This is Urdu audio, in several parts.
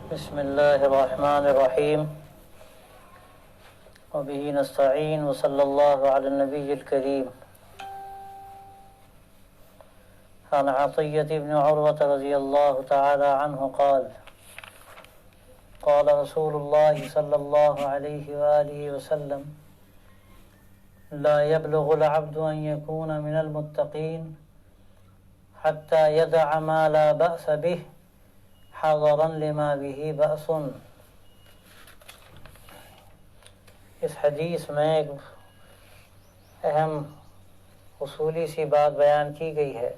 بسم الله الرحمن الرحيم وبه نستعين وصلى الله على النبي الكريم. عن عطية بن عروة رضي الله تعالى عنه قال قال رسول الله صلى الله عليه وآله وسلم لا يبلغ العبد أن يكون من المتقين حتى يدع ما لا بأس به حذرا لما به بأس. اس حدیث میں ایک اہم اصولی سی بات بیان کی گئی ہے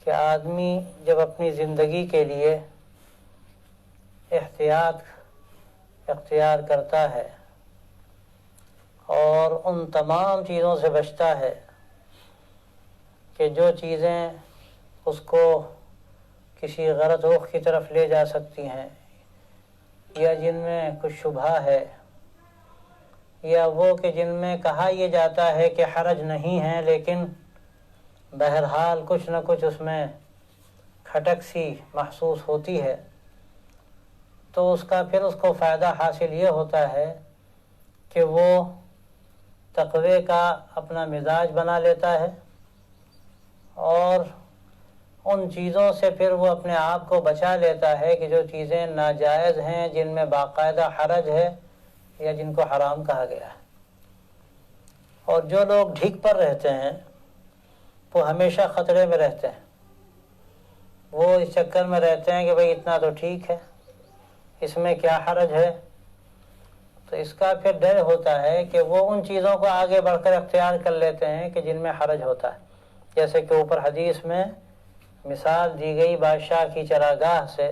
کہ آدمی جب اپنی زندگی کے لیے احتیاط اختیار کرتا ہے اور ان تمام چیزوں سے بچتا ہے کہ جو چیزیں اس کو کسی غلط رخ کی طرف لے جا سکتی ہیں یا جن میں کچھ شبہ ہے یا وہ کہ جن میں کہا یہ جاتا ہے کہ حرج نہیں ہے لیکن بہرحال کچھ نہ کچھ اس میں کھٹک سی محسوس ہوتی ہے، تو اس کا پھر اس کو فائدہ حاصل یہ ہوتا ہے کہ وہ تقوی کا اپنا مزاج بنا لیتا ہے اور ان چیزوں سے پھر وہ اپنے آپ کو بچا لیتا ہے کہ جو چیزیں ناجائز ہیں، جن میں باقاعدہ حرج ہے یا جن کو حرام کہا گیا ہے. اور جو لوگ ڈھک پر رہتے ہیں وہ ہمیشہ خطرے میں رہتے ہیں. وہ اس چکر میں رہتے ہیں کہ بھئی اتنا تو ٹھیک ہے، اس میں کیا حرج ہے. تو اس کا پھر ڈر ہوتا ہے کہ وہ ان چیزوں کو آگے بڑھ کر اختیار کر لیتے ہیں کہ جن میں حرج ہوتا ہے. جیسے کہ اوپر حدیث میں مثال دی گئی بادشاہ کی چراگاہ سے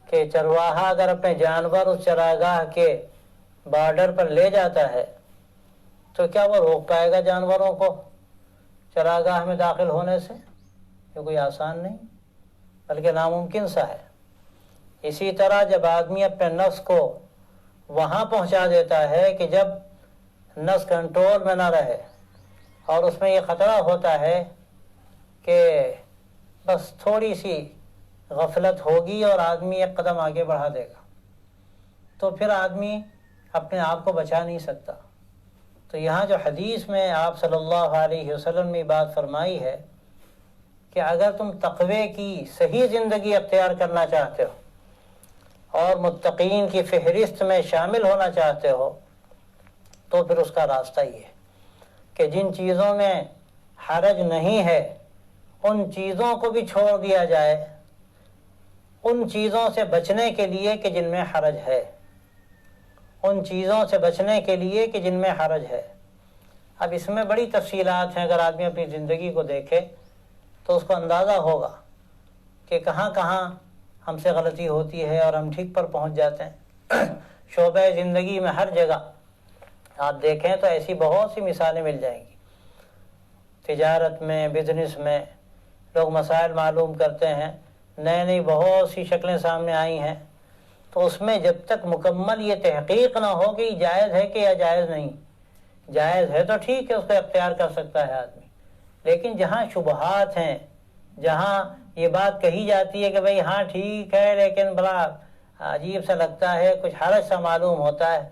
کہ چرواہا اگر اپنے جانور اس چراگاہ کے بارڈر پر لے جاتا ہے تو کیا وہ روک پائے گا جانوروں کو چراگاہ میں داخل ہونے سے؟ یہ کوئی آسان نہیں بلکہ ناممکن سا ہے. اسی طرح جب آدمی اپنے نفس کو وہاں پہنچا دیتا ہے کہ جب نفس کنٹرول میں نہ رہے اور اس میں یہ خطرہ ہوتا ہے کہ بس تھوڑی سی غفلت ہوگی اور آدمی ایک قدم آگے بڑھا دے گا، تو پھر آدمی اپنے آپ کو بچا نہیں سکتا. تو یہاں جو حدیث میں آپ صلی اللہ علیہ وسلم نے بات فرمائی ہے کہ اگر تم تقوی کی صحیح زندگی اختیار کرنا چاہتے ہو اور متقین کی فہرست میں شامل ہونا چاہتے ہو تو پھر اس کا راستہ یہ ہے کہ جن چیزوں میں حرج نہیں ہے ان چیزوں کو بھی چھوڑ دیا جائے ان چیزوں سے بچنے کے لیے کہ جن میں حرج ہے، ان چیزوں سے بچنے کے لیے کہ جن میں حرج ہے. اب اس میں بڑی تفصیلات ہیں، اگر آدمی اپنی زندگی کو دیکھے تو اس کو اندازہ ہوگا کہ کہاں کہاں ہم سے غلطی ہوتی ہے اور ہم ٹھیک پر پہنچ جاتے ہیں. شعبہ زندگی میں ہر جگہ آپ دیکھیں تو ایسی بہت سی مثالیں مل جائیں گی. تجارت میں، بزنس میں لوگ مسائل معلوم کرتے ہیں، نئے نئی بہت سی شکلیں سامنے آئی ہیں. تو اس میں جب تک مکمل یہ تحقیق نہ ہو کہ جائز ہے کہ یا جائز نہیں، جائز ہے تو ٹھیک ہے، اس کو اختیار کر سکتا ہے آدمی. لیکن جہاں شبہات ہیں، جہاں یہ بات کہی جاتی ہے کہ بھئی ہاں ٹھیک ہے لیکن بڑا عجیب سا لگتا ہے، کچھ حرج سا معلوم ہوتا ہے،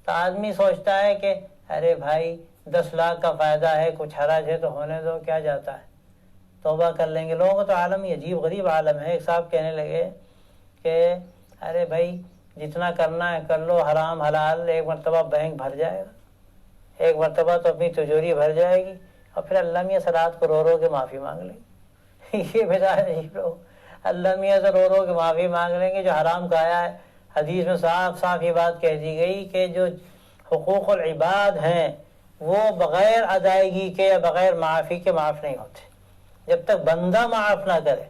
تو آدمی سوچتا ہے کہ ارے بھائی 10 لاکھ کا فائدہ ہے، کچھ حرج ہے تو ہونے دو، کیا جاتا ہے، توبہ کر لیں گے. لوگوں کو تو عالم ہی عجیب غریب عالم ہے. ایک صاحب کہنے لگے کہ ارے بھائی جتنا کرنا ہے کر لو، حرام حلال ایک مرتبہ بینک بھر جائے گا، ایک مرتبہ تو اپنی تجوری بھر جائے گی اور پھر اللہ میاں سے رات کو رو رو کے معافی مانگ لیں گے. یہ بجائے عجیب لوگ اللہ میاں سے رو رو کے معافی مانگ لیں گے جو حرام کھایا ہے. حدیث میں صاف صاف یہ بات کہہ دی گئی کہ جو حقوق العباد ہیں وہ بغیر ادائیگی کے یا بغیر معافی کے معاف نہیں ہوتے. جب تک بندہ معاف نہ کرے،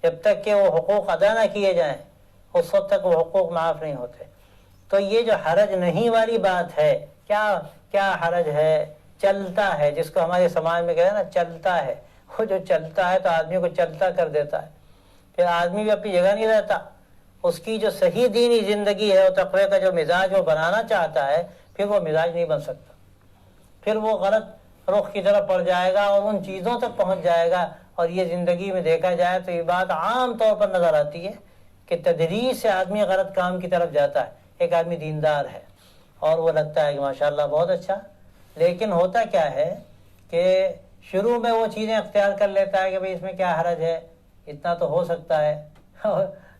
جب تک کہ وہ حقوق ادا نہ کیے جائیں، اس وقت تک وہ حقوق معاف نہیں ہوتے. تو یہ جو حرج نہیں والی بات ہے، کیا حرج ہے؟ چلتا ہے، جس کو ہمارے سماج میں کہتے ہیں نا چلتا ہے، وہ جو چلتا ہے تو آدمی کو چلتا کر دیتا ہے. پھر آدمی بھی اپنی جگہ نہیں رہتا. اس کی جو صحیح دینی زندگی ہے، وہ تقوی کا جو مزاج وہ بنانا چاہتا ہے، پھر وہ مزاج نہیں بن سکتا. پھر وہ غلط رخ کی طرف پڑ جائے گا اور ان چیزوں تک پہنچ جائے گا اور یہ زندگی میں دیکھا جائے تو یہ بات عام طور پر نظر آتی ہے کہ تدریج سے آدمی غلط کام کی طرف جاتا ہے. ایک آدمی دیندار ہے اور وہ لگتا ہے کہ ماشاءاللہ بہت اچھا، لیکن ہوتا کیا ہے کہ شروع میں وہ چیزیں اختیار کر لیتا ہے کہ بھئی اس میں کیا حرج ہے، اتنا تو ہو سکتا ہے.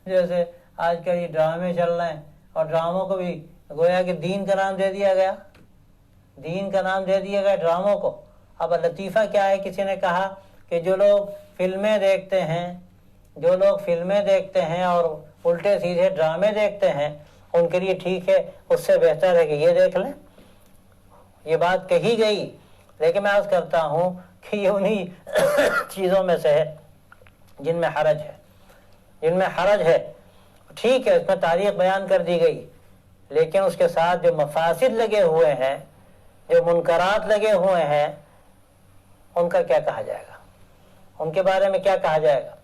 جیسے آج کل یہ ڈرامے چل رہے ہیں اور ڈراموں کو بھی گویا کہ دین کا نام دے دیا گیا، دین کا نام دے دیا گیا ڈراموں کو. اب لطیفہ کیا ہے، کسی نے کہا کہ جو لوگ فلمیں دیکھتے ہیں اور الٹے سیدھے ڈرامے دیکھتے ہیں ان کے لیے ٹھیک ہے، اس سے بہتر ہے کہ یہ دیکھ لیں. یہ بات کہی گئی، لیکن میں عرض کرتا ہوں کہ یہ انہی چیزوں میں سے ہے جن میں حرج ہے. ٹھیک ہے، اس میں تاریخ بیان کر دی گئی، لیکن اس کے ساتھ جو مفاسد لگے ہوئے ہیں، جو منکرات لگے ہوئے ہیں، ان کا کیا کہا جائے گا، ان کے بارے میں کیا کہا جائے گا.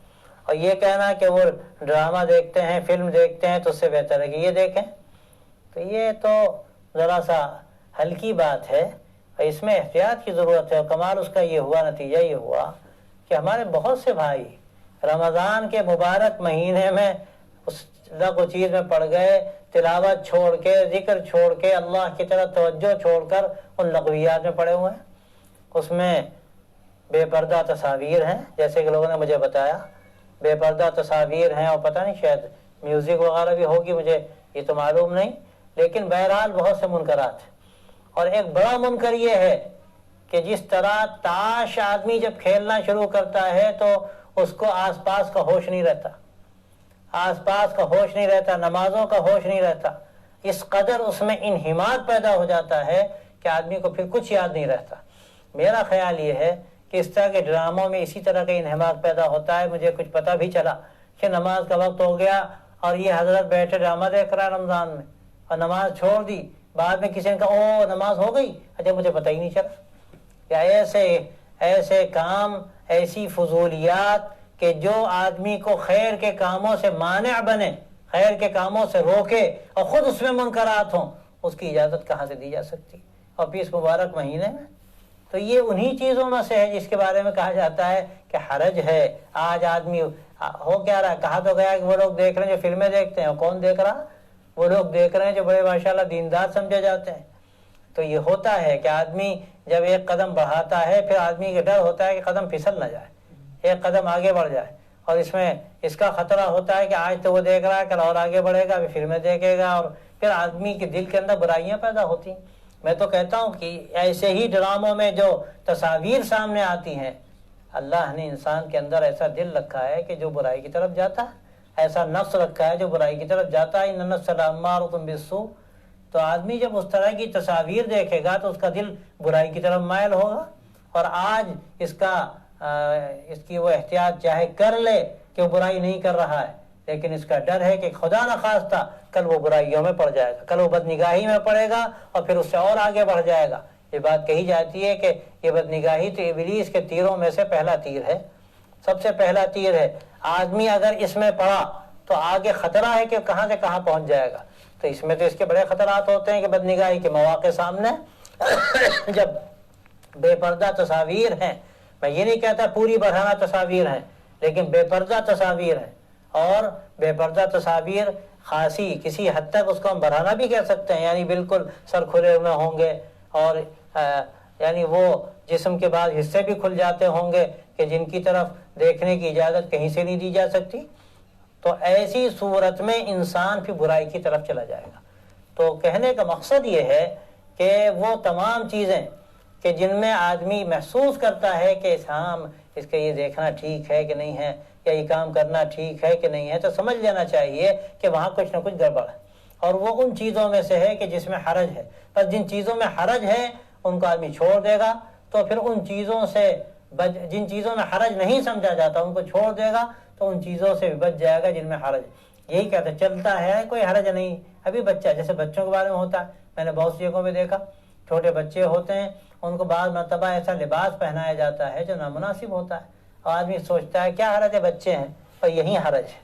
اور یہ کہنا کہ وہ ڈرامہ دیکھتے ہیں، فلم دیکھتے ہیں تو اس سے بہتر ہے کہ یہ دیکھیں، تو یہ تو ذرا سا ہلکی بات ہے اور اس میں احتیاط کی ضرورت ہے. اور کمال اس کا یہ ہوا، نتیجہ یہ ہوا کہ ہمارے بہت سے بھائی رمضان کے مبارک مہینے میں اس لغو چیز میں پڑ گئے، تلاوت چھوڑ کے، ذکر چھوڑ کے، اللہ کی طرف توجہ چھوڑ کر ان لغویات میں پڑے ہوئے ہیں. اس میں بے پردہ تصاویر ہیں، جیسے کہ لوگوں نے مجھے بتایا بے پردہ تصاویر ہیں، اور پتہ نہیں شاید میوزک وغیرہ بھی ہوگی، مجھے یہ تو معلوم نہیں، لیکن بہرحال بہت سے منکرات ہیں. اور ایک بڑا منکر یہ ہے کہ جس طرح تاش آدمی جب کھیلنا شروع کرتا ہے تو اس کو آس پاس کا ہوش نہیں رہتا، نمازوں کا ہوش نہیں رہتا. اس قدر اس میں انہماک پیدا ہو جاتا ہے کہ آدمی کو پھر کچھ یاد نہیں رہتا. میرا خیال یہ ہے کہ اس طرح کے ڈراموں میں اسی طرح کا انہماک پیدا ہوتا ہے. مجھے کچھ پتہ بھی چلا کہ نماز کا وقت ہو گیا اور یہ حضرت بیٹھے ڈرامہ دیکھ رہا ہے رمضان میں، اور نماز چھوڑ دی. بعد میں کسی نے کہا او نماز ہو گئی، اچھا مجھے پتہ ہی نہیں چلا. یا ایسے کام، ایسی فضولیات کہ جو آدمی کو خیر کے کاموں سے مانع بنے، خیر کے کاموں سے روکے اور خود اس میں منکرات ہوں، اس کی اجازت کہاں سے دی جا سکتی؟ اور پھر اس مبارک مہینے میں تو یہ انہی چیزوں میں سے ہے جس کے بارے میں کہا جاتا ہے کہ حرج ہے. آج آدمی ہو کیا رہا ہے، کہا تو گیا کہ وہ لوگ دیکھ رہے ہیں جو فلمیں دیکھتے ہیں. کون دیکھ رہا؟ وہ لوگ دیکھ رہے ہیں جو بڑے ماشاءاللہ دیندار سمجھے جاتے ہیں. تو یہ ہوتا ہے کہ آدمی جب ایک قدم بڑھاتا ہے پھر آدمی کا ڈر ہوتا ہے کہ قدم پھسل نہ جائے، ایک قدم آگے بڑھ جائے. اور اس میں اس کا خطرہ ہوتا ہے کہ آج تو وہ دیکھ رہا ہے، کل اور آگے بڑھے گا، پھر فلمیں دیکھے گا، اور پھر آدمی کے دل کے اندر برائیاں پیدا ہوتی ہیں. میں تو کہتا ہوں کہ ایسے ہی ڈراموں میں جو تصاویر سامنے آتی ہیں، اللہ نے انسان کے اندر ایسا دل رکھا ہے کہ جو برائی کی طرف جاتا ہے، ایسا نفس رکھا ہے جو برائی کی طرف جاتا ہے. ان النفس لامارۃ بالسوء. تو آدمی جب اس طرح کی تصاویر دیکھے گا تو اس کا دل برائی کی طرف مائل ہوگا. اور آج اس کی وہ احتیاط چاہے کر لے کہ وہ برائی نہیں کر رہا ہے، لیکن اس کا ڈر ہے کہ خدا نخواستہ کل وہ برائیوں میں پڑ جائے گا، کل وہ بدنگاہی میں پڑے گا اور پھر اس سے اور آگے بڑھ جائے گا. یہ بات کہی جاتی ہے کہ یہ بدنگاہی تو ابلیس کے تیروں میں سے پہلا تیر ہے، سب سے پہلا تیر ہے. آدمی اگر اس میں پڑا تو آگے خطرہ ہے کہ کہاں سے کہاں پہنچ جائے گا. تو اس میں تو اس کے بڑے خطرات ہوتے ہیں کہ بدنگاہی کے مواقع سامنے جب بے پردہ تصاویر ہیں، میں یہ نہیں کہتا پوری برہنہ تصاویر ہیں، لیکن بے پردہ تصاویر ہیں. اور بے پردہ تصاویر خاصی کسی حد تک اس کو ہم برہنہ بھی کہہ سکتے ہیں، یعنی بالکل سر کھلے ہوئے ہوں گے اور یعنی وہ جسم کے بعض حصے بھی کھل جاتے ہوں گے کہ جن کی طرف دیکھنے کی اجازت کہیں سے نہیں دی جا سکتی. تو ایسی صورت میں انسان پھر برائی کی طرف چلا جائے گا. تو کہنے کا مقصد یہ ہے کہ وہ تمام چیزیں کہ جن میں آدمی محسوس کرتا ہے کہ اس کا یہ دیکھنا ٹھیک ہے کہ نہیں ہے، یا یہ کام کرنا ٹھیک ہے کہ نہیں ہے، تو سمجھ لینا چاہیے کہ وہاں کچھ نہ کچھ گڑبڑ ہے. اور وہ ان چیزوں میں سے ہے کہ جس میں حرج ہے. پر جن چیزوں میں حرج ہے ان کو آدمی چھوڑ دے گا تو پھر ان چیزوں سے جن چیزوں میں حرج نہیں سمجھا جاتا ان کو چھوڑ دے گا تو ان چیزوں سے بھی بچ جائے گا جن میں حرج ہے. یہی کہتے چلتا ہے کوئی حرج نہیں، ابھی بچہ جیسے بچوں کے بارے میں ہوتا ہے. میں نے بہت سی جگہوں میں دیکھا چھوٹے بچے ہوتے ہیں، ان کو بعض مرتبہ ایسا لباس پہنایا جاتا ہے جو نامناسب ہوتا ہے، اور آدمی سوچتا ہے کیا حرج ہے، بچے ہیں. اور یہی حرج ہے.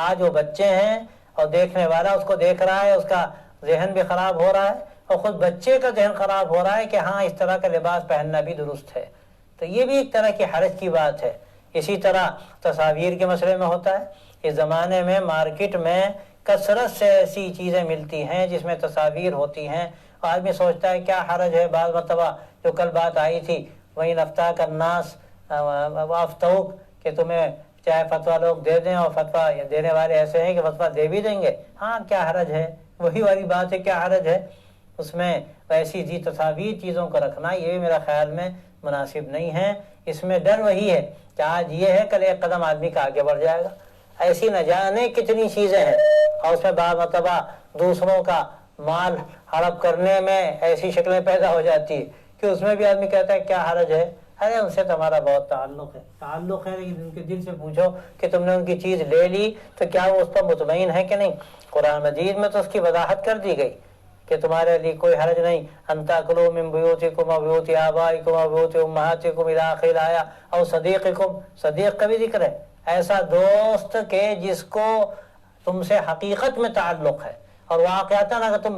آج وہ بچے ہیں اور دیکھنے والا اس کو دیکھ رہا ہے، اس کا ذہن بھی خراب ہو رہا ہے، اور خود بچے کا ذہن خراب ہو رہا ہے کہ ہاں اس طرح کا لباس پہننا بھی درست ہے. تو یہ بھی ایک طرح کی حرج کی بات ہے. اسی طرح تصاویر کے مسئلے میں ہوتا ہے. اس زمانے میں مارکیٹ میں کثرت سے ایسی چیزیں ملتی ہیں جس میں تصاویر ہوتی ہیں. آدمی سوچتا ہے کیا حرج ہے. بعض مرتبہ جو کل بات آئی تھی وہی نفتا کا الناس وافتوک کہ تمہیں چاہے فتویٰ لوگ دے دیں اور فتویٰ دینے والے ایسے ہیں کہ فتویٰ دے بھی دیں گے. ہاں کیا حرج ہے, وہی والی بات ہے, کیا حرج ہے اس میں. ایسی تصاویر چیزوں کو رکھنا یہ بھی میرا خیال میں مناسب نہیں ہے. اس میں ڈر وہی ہے کہ آج یہ ہے کل ایک قدم آدمی کا آگے بڑھ جائے گا. ایسی نہ جانے کتنی چیزیں ہیں اور اس میں بعض مرتبہ دوسروں کا مال ہڑپ کرنے میں ایسی شکلیں پیدا ہو جاتی ہے کہ اس میں بھی آدمی کہتا ہے کیا حرج ہے. ارے ان سے تمہارا بہت تعلق ہے لیکن ان کے دل سے پوچھو کہ تم نے ان کی چیز لے لی تو کیا وہ اس پر مطمئن ہے کہ نہیں. قرآن مجید میں تو اس کی وضاحت کر دی گئی کہ تمہارے لیے کوئی حرج نہیں. ان تاکلوا من بیوتکم و بیوت آبائکم و بیوت امہاتکم الی آخر الآیہ او صدیقکم. صدیق کا بھی ذکر ہے, ایسا دوست کہ جس کو تم سے حقیقت میں تعلق ہے اور واقعتاً اگر تم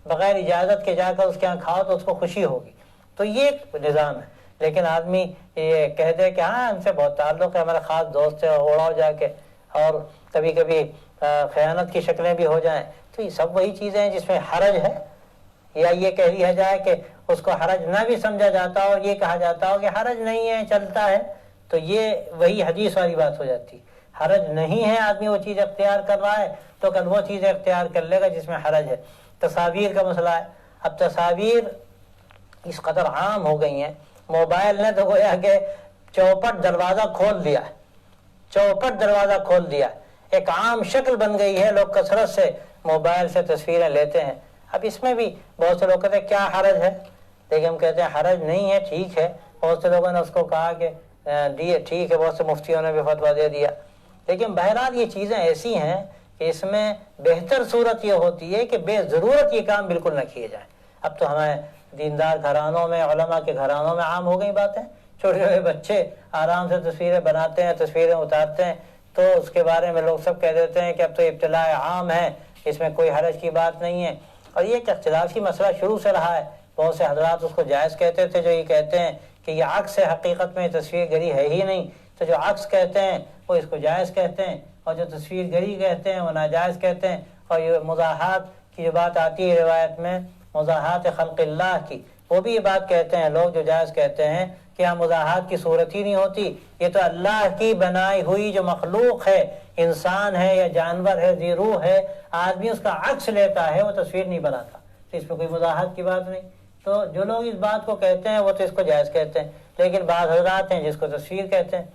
بغیر اجازت کے جا کر اس کے یہاں کھاؤ تو اس کو خوشی ہوگی. تو یہ نظام ہے. لیکن آدمی یہ کہہ دے کہ ہاں ان سے بہت تعلق ہے, ہمارا خاص دوست ہے, اوڑاؤ جا کے, اور کبھی کبھی خیانت کی شکلیں بھی ہو جائیں. تو یہ سب وہی چیزیں ہیں جس میں حرج ہے, یا یہ کہہ دیا جائے کہ اس کو حرج نہ بھی سمجھا جاتا اور یہ کہا جاتا ہو کہ حرج نہیں ہے چلتا ہے, تو یہ وہی حدیث والی بات ہو جاتی. حرج نہیں ہے, آدمی وہ چیز اختیار کر رہا ہے تو کل وہ چیزیں اختیار کر لے گا جس میں حرج ہے. تصاویر کا مسئلہ ہے. اب تصاویر اس قدر عام ہو گئی ہیں, موبائل نے تو گویا کہ چوپٹ دروازہ کھول دیا ہے, چوپٹ دروازہ کھول دیا. ایک عام شکل بن گئی ہے, لوگ کثرت سے موبائل سے تصویریں لیتے ہیں. اب اس میں بھی بہت سے لوگ کہتے ہیں کیا حرج ہے, لیکن ہم کہتے ہیں حرج نہیں ہے, ٹھیک ہے. بہت سے لوگوں نے اس کو کہا کہ دیے ٹھیک ہے, بہت سے مفتیوں نے بھی فتویٰ دے دیا. لیکن بہرحال یہ چیزیں ایسی ہیں کہ اس میں بہتر صورت یہ ہوتی ہے کہ بے ضرورت یہ کام بالکل نہ کیے جائیں. اب تو ہمیں دیندار گھرانوں میں, علماء کے گھرانوں میں عام ہو گئی باتیں. چھوٹے چھوٹے بچے آرام سے تصویریں بناتے ہیں, تصویریں اتارتے ہیں, تو اس کے بارے میں لوگ سب کہہ دیتے ہیں کہ اب تو ابتلاء عام ہے, اس میں کوئی حرج کی بات نہیں ہے. اور یہ ایک اختلافی مسئلہ شروع سے رہا ہے. بہت سے حضرات اس کو جائز کہتے تھے جو یہ کہتے ہیں کہ یہ عکس ہے, حقیقت میں تصویر گری ہے ہی نہیں. تو جو عکس کہتے ہیں وہ اس کو جائز کہتے ہیں, اور جو تصویر گری کہتے ہیں وہ ناجائز کہتے ہیں. اور یہ مزاحات کی جو بات آتی ہے روایت میں, مزاحات خلق اللہ کی, وہ بھی یہ بات کہتے ہیں لوگ جو جائز کہتے ہیں کہ یہاں مزاحات کی صورت ہی نہیں ہوتی. یہ تو اللہ کی بنائی ہوئی جو مخلوق ہے, انسان ہے یا جانور ہے, ذی روح ہے, آدمی اس کا عکس لیتا ہے, وہ تصویر نہیں بناتا. تو اس میں کوئی مزاحات کی بات نہیں. تو جو لوگ اس بات کو کہتے ہیں وہ تو اس کو جائز کہتے ہیں. لیکن بعض حضرات ہیں جس کو تصویر کہتے ہیں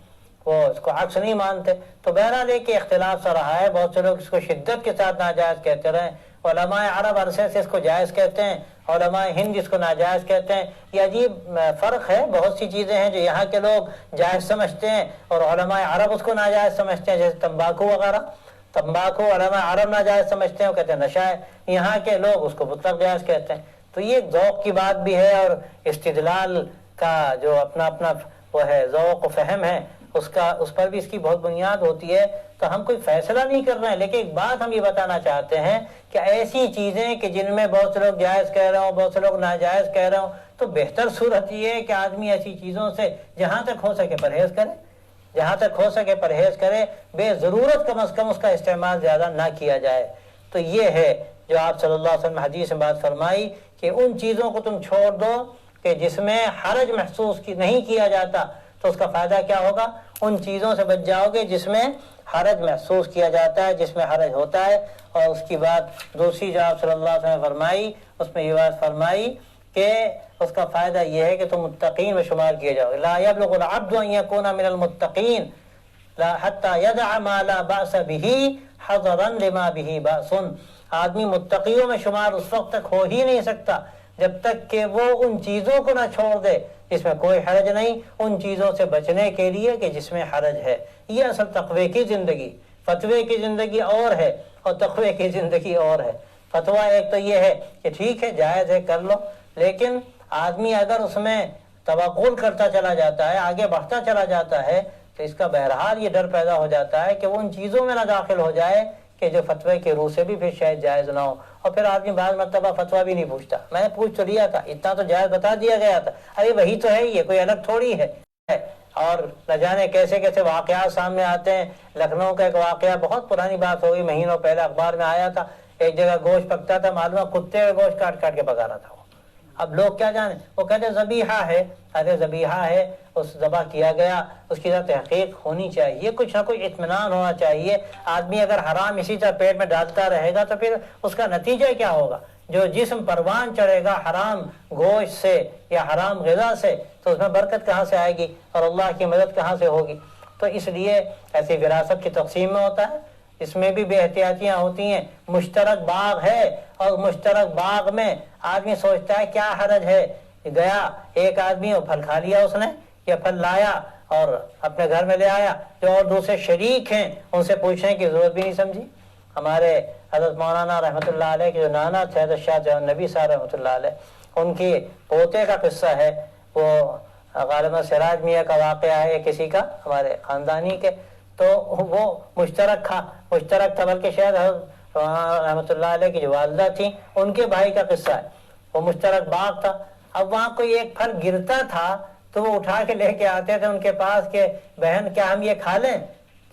وہ اس کو عکس نہیں مانتے. تو بہرحال ایک اختلاف سا رہا ہے. بہت سے لوگ اس کو شدت کے ساتھ ناجائز کہتے رہے. علماء عرب عرصے سے اس کو جائز کہتے ہیں, علماء ہند اس کو ناجائز کہتے ہیں. یہ عجیب فرق ہے. بہت سی چیزیں ہیں جو یہاں کے لوگ جائز سمجھتے ہیں اور علماء عرب اس کو ناجائز سمجھتے ہیں, جیسے تمباکو وغیرہ. تمباکو علماء عرب ناجائز سمجھتے ہیں, وہ کہتے ہیں نشہ ہے. یہاں کے لوگ اس کو مطلق جائز کہتے ہیں. تو یہ ذوق کی بات بھی ہے, اور استدلال کا جو اپنا اپنا وہ ہے, ذوق و فہم ہے, اس پر بھی اس کی بہت بنیاد ہوتی ہے. تو ہم کوئی فیصلہ نہیں کر رہے ہیں, لیکن ایک بات ہم یہ بتانا چاہتے ہیں کہ ایسی چیزیں کہ جن میں بہت سے لوگ جائز کہہ رہے ہوں, بہت سے لوگ ناجائز کہہ رہے ہوں, تو بہتر صورت یہ ہے کہ آدمی ایسی چیزوں سے جہاں تک ہو سکے پرہیز کرے, جہاں تک ہو سکے پرہیز کرے. بے ضرورت کم از کم اس کا استعمال زیادہ نہ کیا جائے. تو یہ ہے جو آپ صلی اللہ علیہ وسلم حدیث میں بات فرمائی کہ ان چیزوں کو تم چھوڑ دو کہ جس میں حرج محسوس نہیں کیا جاتا. تو اس کا فائدہ کیا ہوگا؟ ان چیزوں سے بچ جاؤ گے جس میں حرج محسوس کیا جاتا ہے, جس میں حرج ہوتا ہے. اور اس کی بات دوسری جو آپ صلی اللہ علیہ وسلم نے فرمائی, اس میں یہ بات فرمائی کہ اس کا فائدہ یہ ہے کہ تم متقین میں شمار کیے جاؤ. لا یبلغ العبد ان یکون من المتقین حتی یدع ما لا باس به حذرا لما به باس. آدمی متقیوں میں شمار اس وقت تک ہو ہی نہیں سکتا جب تک کہ وہ ان چیزوں کو نہ چھوڑ دے جس میں کوئی حرج نہیں, ان چیزوں سے بچنے کے لیے کہ جس میں حرج ہے. یہ اصل تقوی کی زندگی. فتوے کی زندگی اور ہے اور تقوی کی زندگی اور ہے. فتویٰ ایک تو یہ ہے کہ ٹھیک ہے جائز ہے کر لو, لیکن آدمی اگر اس میں توغل کرتا چلا جاتا ہے, آگے بڑھتا چلا جاتا ہے, تو اس کا بہرحال یہ ڈر پیدا ہو جاتا ہے کہ وہ ان چیزوں میں نہ داخل ہو جائے کہ جو فتوے کے روح سے بھی پھر شاید جائز نہ ہو. اور پھر آدمی بعض مرتبہ فتویٰ بھی نہیں پوچھتا. میں نے پوچھ تو لیا تھا, اتنا تو جائز بتا دیا گیا تھا, ارے وہی تو ہے, یہ کوئی الگ تھوڑی ہے. اور نہ جانے کیسے کیسے واقعات سامنے آتے ہیں۔ لکھنؤ کا ایک واقعہ بہت پرانی بات ہوگی، مہینوں پہلے اخبار میں آیا تھا، ایک جگہ گوشت پکتا تھا، معلوم ہے کتے کا گوشت کاٹ کاٹ کے پکا رہا تھا وہ۔ اب لوگ کیا جانے، وہ کہتے ہیں ذبیحہ ہے، ارے ذبیحہ ہے، اس ذبح کیا گیا، اس کی تحقیق ہونی چاہیے، کچھ نہ کچھ اطمینان ہونا چاہیے۔ آدمی اگر حرام اسی طرح پیٹ میں ڈالتا رہے گا تو پھر اس کا نتیجہ کیا ہوگا؟ جو جسم پروان چڑھے گا حرام گوشت سے یا حرام غذا سے، تو اس میں برکت کہاں سے آئے گی اور اللہ کی مدد کہاں سے ہوگی؟ تو اس لیے ایسی وراثت کی تقسیم میں ہوتا ہے، اس میں بھی بے احتیاطیاں ہوتی ہیں۔ مشترک باغ ہے اور مشترک باغ میں آدمی سوچتا ہے کیا حرج ہے، گیا ایک آدمی وہ پھل کھا لیا، اس نے یا پھل لایا اور اپنے گھر میں لے آیا، جو اور دوسرے شریک ہیں ان سے پوچھنے کی ضرورت بھی نہیں سمجھی۔ ہمارے حضرت مولانا رحمۃ اللہ علیہ کے جو نانا تھے حضرت شاہ جہان نبی صاحب رحمۃ اللہ علیہ، ان کی پوتے کا قصہ ہے، وہ غالباً سراج میاں کا واقعہ ہے کسی کا ہمارے خاندانی کے، تو وہ مشترک تھا، بلکہ شاید حضرت رحمۃ اللہ علیہ کی جو والدہ تھیں ان کے بھائی کا قصہ ہے، وہ مشترک باغ تھا۔ اب وہاں کوئی ایک پھل گرتا تھا تو وہ اٹھا کے لے کے آتے تھے ان کے پاس کہ بہن کیا ہم یہ کھا لیں؟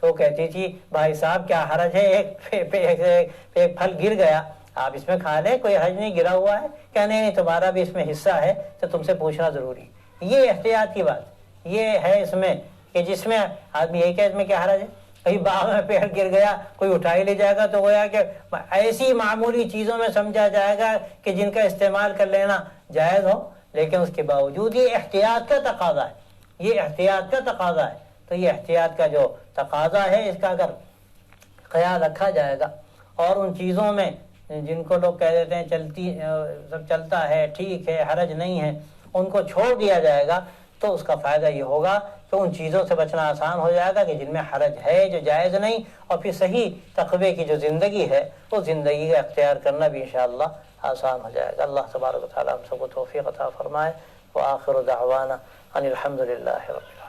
تو وہ کہتی تھی بھائی صاحب کیا حرج ہے، ایک پھل گر گیا، آپ اس میں کھا لیں، کوئی حرج نہیں، گرا ہوا ہے، کہ نہیں تمہارا بھی اس میں حصہ ہے تو تم سے پوچھنا ضروری۔ یہ احتیاط کی بات یہ ہے اس میں کہ جس میں آدمی یہ کہ اس میں کیا حرج ہے، کہیں باغ میں پیڑ گر گیا کوئی اٹھا ہی لے جائے گا تو گویا کہ ایسی معمولی چیزوں میں سمجھا جائے گا کہ جن کا استعمال کر لینا جائز ہو، لیکن اس کے باوجود یہ احتیاط کا تقاضا ہے، یہ احتیاط کا تقاضا ہے۔ تو یہ احتیاط کا جو تقاضا ہے اس کا اگر خیال رکھا جائے گا اور ان چیزوں میں جن کو لوگ کہہ دیتے ہیں سب چلتا ہے، ٹھیک ہے، حرج نہیں ہے، ان کو چھوڑ دیا جائے گا تو اس کا فائدہ یہ ہوگا کہ ان چیزوں سے بچنا آسان ہو جائے گا کہ جن میں حرج ہے، جو جائز نہیں، اور پھر صحیح تقوی کی جو زندگی ہے وہ زندگی کا اختیار کرنا بھی انشاءاللہ آسان ہو جائے گا۔ اللہ تبارک و تعالی ہم سب کو توفیق عطا فرمائے۔ وآخر دعوانا ان الحمد للہ رب العالمین۔